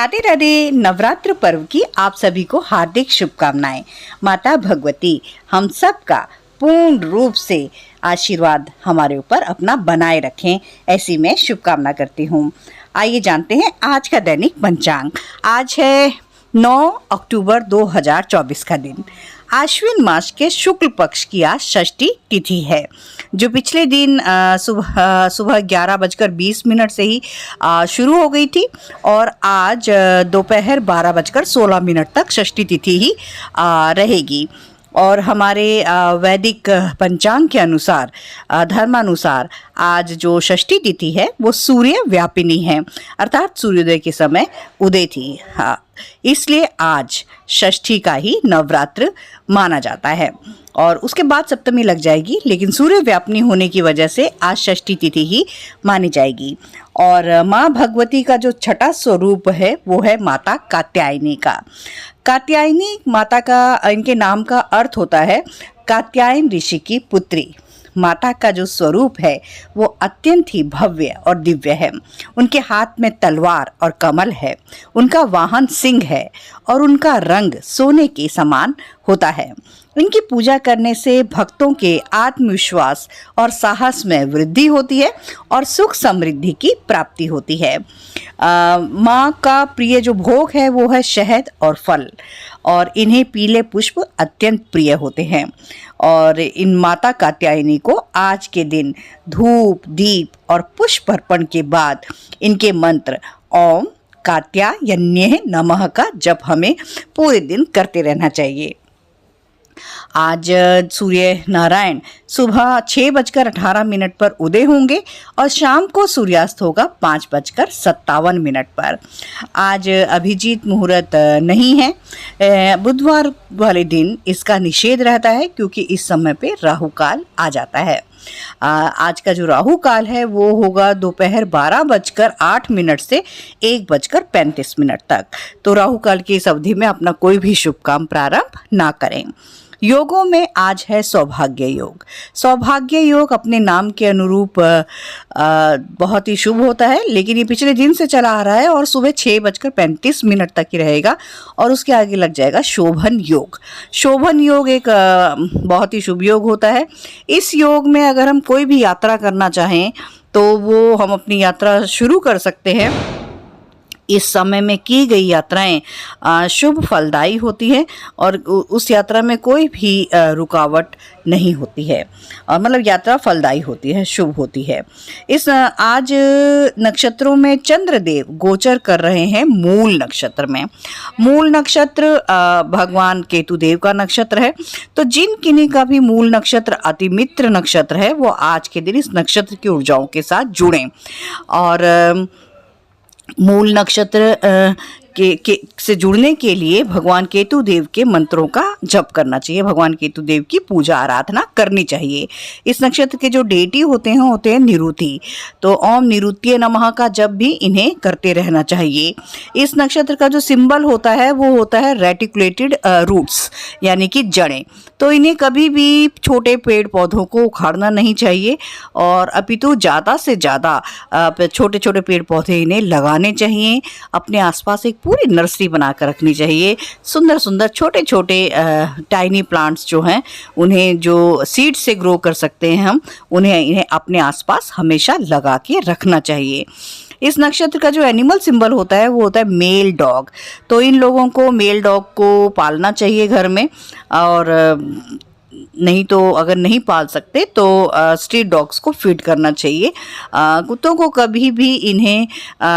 राधे राधे। नवरात्र पर्व की आप सभी को हार्दिक शुभकामनाएं। माता भगवती हम सब का पूर्ण रूप से आशीर्वाद हमारे ऊपर अपना बनाए रखें, ऐसी मैं शुभकामना करती हूँ। आइए जानते हैं आज का दैनिक पंचांग। आज है 9 अक्टूबर 2024 का दिन। आश्विन मास के शुक्ल पक्ष की आज षष्ठी तिथि है, जो पिछले दिन सुबह 11:20 से ही शुरू हो गई थी और आज दोपहर 12:16 तक षष्ठी तिथि ही रहेगी। और हमारे वैदिक पंचांग के अनुसार, धर्मानुसार आज जो षष्ठी तिथि है वो सूर्य व्यापिनी है, अर्थात सूर्योदय के समय उदय थी। इसलिए आज षष्ठी का ही नवरात्र माना जाता है और उसके बाद सप्तमी लग जाएगी, लेकिन सूर्य व्यापिनी होने की वजह से आज षष्ठी तिथि ही मानी जाएगी। और माँ भगवती का जो छठा स्वरूप है वो है माता कात्यायनी का। कात्यायनी माता का, इनके नाम का अर्थ होता है कात्यायन ऋषि की पुत्री। माता का जो स्वरूप है वो अत्यंत ही भव्य और दिव्य है। उनके हाथ में तलवार और कमल है, उनका वाहन सिंह है और उनका रंग सोने के समान होता है। इनकी पूजा करने से भक्तों के आत्मविश्वास और साहस में वृद्धि होती है और सुख समृद्धि की प्राप्ति होती है। माँ का प्रिय जो भोग है वो है शहद और फल, और इन्हें पीले पुष्प अत्यंत प्रिय होते हैं। और इन माता कात्यायनी को आज के दिन धूप, दीप और पुष्प अर्पण के बाद इनके मंत्र ओम कात्यायन्ये नमः का जप हमें पूरे दिन करते रहना चाहिए। आज सूर्य नारायण सुबह 6:18 पर उदय होंगे और शाम को सूर्यास्त होगा 5:57 पर। आज अभिजीत मुहूर्त नहीं है। बुधवार वाले दिन इसका निषेध रहता है, क्योंकि इस समय पे राहु काल आ जाता है। आज का जो राहु काल है वो होगा दोपहर 12:08 से 1:35 तक। तो राहु काल की इस अवधि में अपना कोई भी शुभ काम प्रारंभ ना करें। योगों में आज है सौभाग्य योग। सौभाग्य योग अपने नाम के अनुरूप बहुत ही शुभ होता है, लेकिन ये पिछले दिन से चला आ रहा है और सुबह 6:35 तक ही रहेगा और उसके आगे लग जाएगा शोभन योग। शोभन योग एक बहुत ही शुभ योग होता है। इस योग में अगर हम कोई भी यात्रा करना चाहें तो वो हम अपनी यात्रा शुरू कर सकते हैं। इस समय में की गई यात्राएं शुभ फलदायी होती है और उस यात्रा में कोई भी रुकावट नहीं होती है, और मतलब यात्रा फलदायी होती है, शुभ होती है। इस आज नक्षत्रों में चंद्रदेव गोचर कर रहे हैं मूल नक्षत्र में। मूल नक्षत्र भगवान केतुदेव का नक्षत्र है। तो जिन किन्हीं का भी मूल नक्षत्र अति मित्र नक्षत्र है वो आज के दिन इस नक्षत्र की ऊर्जाओं के साथ जुड़ें और मूल नक्षत्र के से जुड़ने के लिए भगवान केतु देव के मंत्रों का जप करना चाहिए, भगवान केतु देव की पूजा आराधना करनी चाहिए। इस नक्षत्र के जो डेटी होते हैं निरुति, तो ओम निरुत्ये नमः का जप भी इन्हें करते रहना चाहिए। इस नक्षत्र का जो सिंबल होता है वो होता है रेटिकुलेटेड रूट्स, यानी कि जड़ें। तो इन्हें कभी भी छोटे पेड़ पौधों को उखाड़ना नहीं चाहिए और अपितु ज़्यादा से ज़्यादा छोटे छोटे पेड़ पौधे इन्हें लगाने चाहिए। अपने आसपास एक पूरी नर्सरी बनाकर रखनी चाहिए। सुंदर सुंदर छोटे छोटे टाइनी प्लांट्स जो हैं, उन्हें जो सीड से ग्रो कर सकते हैं हम, इन्हें अपने आसपास हमेशा लगा के रखना चाहिए। इस नक्षत्र का जो एनिमल सिंबल होता है वो होता है मेल डॉग। तो इन लोगों को, मेल डॉग को पालना चाहिए घर में, और नहीं तो अगर नहीं पाल सकते तो स्ट्रीट डॉग्स को फीड करना चाहिए। कुत्तों को कभी भी इन्हें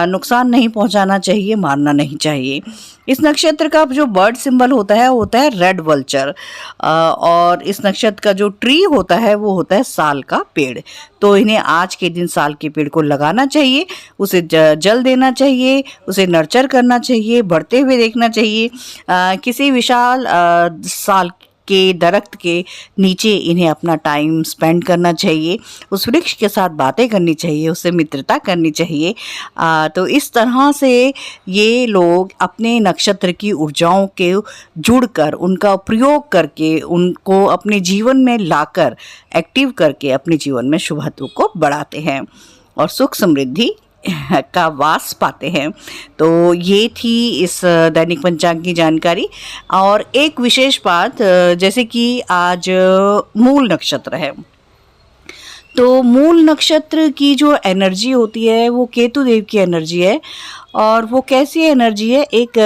नुकसान नहीं पहुंचाना चाहिए, मारना नहीं चाहिए। इस नक्षत्र का जो बर्ड सिंबल होता है वो होता है रेड वल्चर, और इस नक्षत्र का जो ट्री होता है वो होता है साल का पेड़। तो इन्हें आज के दिन साल के पेड़ को लगाना चाहिए, उसे जल देना चाहिए, उसे नर्चर करना चाहिए, बढ़ते हुए देखना चाहिए। किसी विशाल साल के दरख्त के नीचे इन्हें अपना टाइम स्पेंड करना चाहिए, उस वृक्ष के साथ बातें करनी चाहिए, उससे मित्रता करनी चाहिए। तो इस तरह से ये लोग अपने नक्षत्र की ऊर्जाओं के जुड़कर, उनका प्रयोग करके, उनको अपने जीवन में लाकर, एक्टिव करके अपने जीवन में शुभत्व को बढ़ाते हैं और सुख समृद्धि का वास पाते हैं। तो ये थी इस दैनिक पंचांग की जानकारी। और एक विशेष बात, जैसे कि आज मूल नक्षत्र है, तो मूल नक्षत्र की जो एनर्जी होती है वो केतु देव की एनर्जी है। और वो कैसी एनर्जी है, एक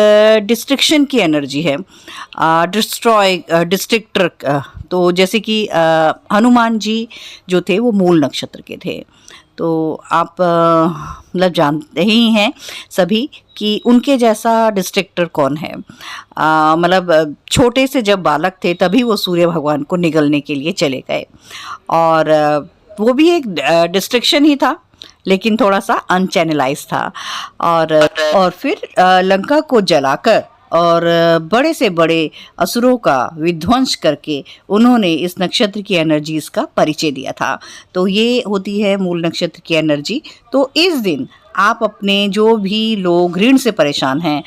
डिस्ट्रिक्शन की एनर्जी है, डिस्ट्रिक्टर। तो जैसे कि हनुमान जी जो थे वो मूल नक्षत्र के थे। तो आप मतलब जानते ही हैं सभी कि उनके जैसा डिस्ट्रिक्टर कौन है। मतलब छोटे से जब बालक थे तभी वो सूर्य भगवान को निगलने के लिए चले गए। और वो भी एक डिस्ट्रिक्शन ही था, लेकिन थोड़ा सा अनचैनलाइज था। और फिर लंका को जलाकर और बड़े से बड़े असुरों का विध्वंस करके उन्होंने इस नक्षत्र की एनर्जीज का परिचय दिया था। तो ये होती है मूल नक्षत्र की एनर्जी। तो इस दिन आप अपने जो भी लोग ऋण से परेशान हैं,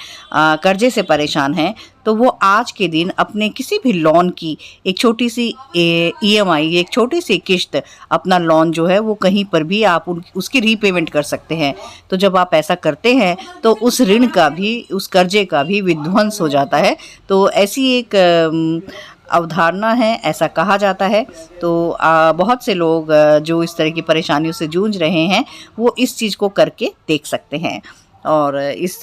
कर्जे से परेशान हैं, तो वो आज के दिन अपने किसी भी लोन की एक छोटी सी EMI, एक छोटी सी किश्त, अपना लोन जो है वो कहीं पर भी आप उसकी रीपेमेंट कर सकते हैं। तो जब आप ऐसा करते हैं तो उस ऋण का भी, उस कर्जे का भी विध्वंस हो जाता है। तो ऐसी एक अवधारणा है, ऐसा कहा जाता है। तो बहुत से लोग जो इस तरह की परेशानियों से जूझ रहे हैं वो इस चीज़ को करके देख सकते हैं। और इस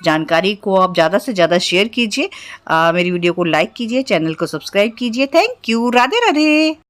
जानकारी को आप ज़्यादा से ज़्यादा शेयर कीजिए, मेरी वीडियो को लाइक कीजिए, चैनल को सब्सक्राइब कीजिए। Thank you. राधे राधे।